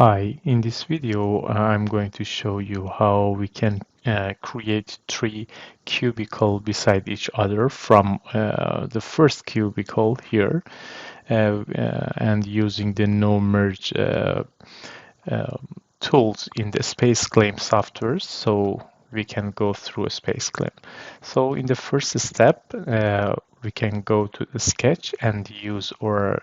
Hi, in this video I'm going to show you how we can create three cubicles beside each other from the first cubicle here and using the no merge uh, tools in the SpaceClaim software, so we can go through a SpaceClaim. So in the first step we can go to the sketch and use our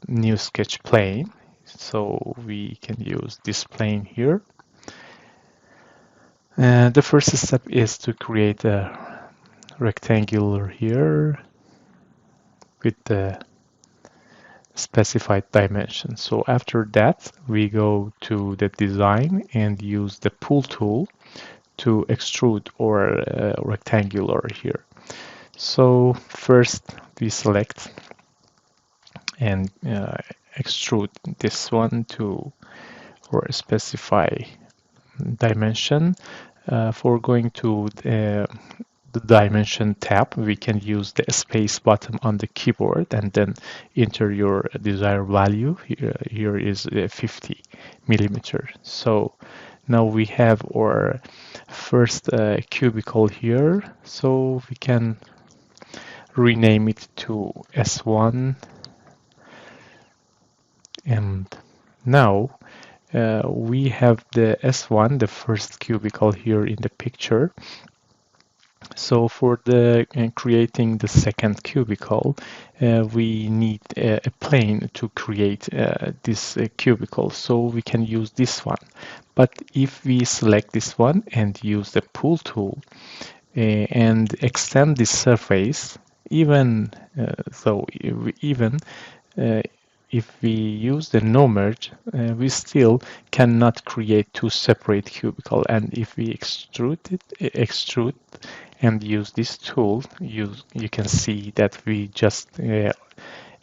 new sketch plane. So we can use this plane here. The first step is to create a rectangular here with the specified dimension. So after that, we go to the design and use the pull tool to extrude our rectangular here. So first we select and extrude this one to or specify dimension. For going to the dimension tab, we can use the space button on the keyboard and then enter your desired value. Here is 50 millimeter. So now we have our first cubicle here, so we can rename it to S1. And now we have the S1, the first cubicle here in the picture. So for the creating the second cubicle, we need a plane to create this cubicle. So we can use this one. But if we select this one and use the pull tool and extend this surface, even if we use the no merge, we still cannot create two separate cubicles. And if we extrude and use this tool, you can see that we just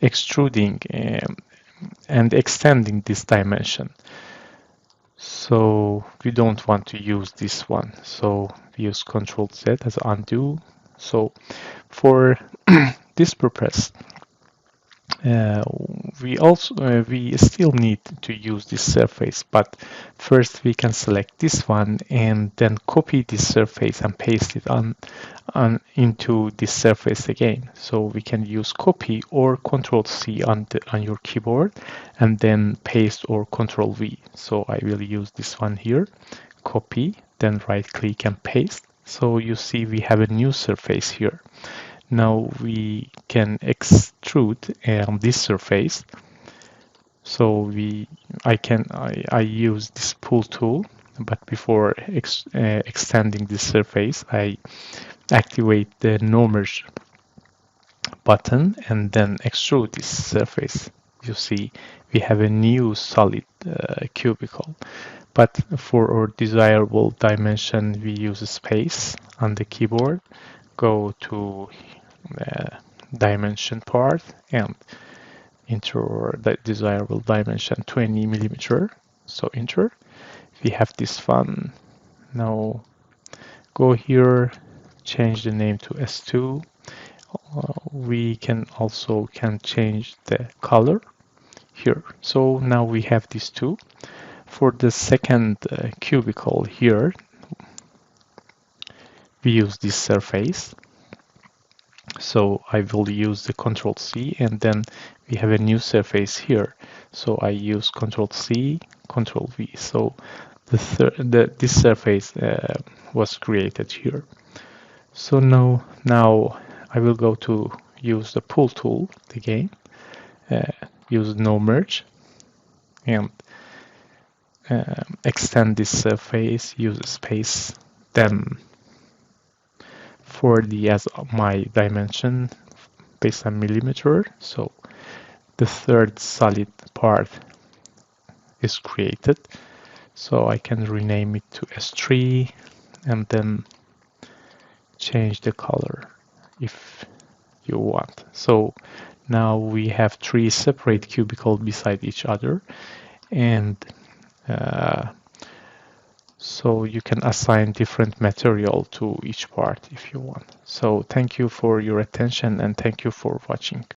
extruding and extending this dimension. So we don't want to use this one. So we use Ctrl Z as undo. So for this purpose, we still need to use this surface, but first we can select this one and then copy this surface and paste it on into this surface again. So we can use copy or Ctrl C on your keyboard and then paste or Ctrl V. So I will use this one here, copy, then right click and paste. So you see we have a new surface here. Now we can extrude this surface. So I use this pull tool, but before extending this surface, I activate the no merge button and then extrude this surface. You see we have a new solid cubicle. But for our desirable dimension, we use a space on the keyboard, go to dimension part and enter the desirable dimension 20 millimeter. So enter. We have this one. Now go here, change the name to S2. We can also change the color here. So now we have these two. For the second cubicle here, we use this surface. So I will use the Ctrl C and then we have a new surface here. So I use Ctrl C, Ctrl V. So this surface was created here. So now I will go to use the pull tool again, use no merge and extend this surface, use a space, then 40 as my dimension based on millimeter. So the third solid part is created. So I can rename it to S3 and then change the color if you want. So now we have three separate cubicles beside each other, and so you can assign different material to each part if you want. So thank you for your attention and thank you for watching.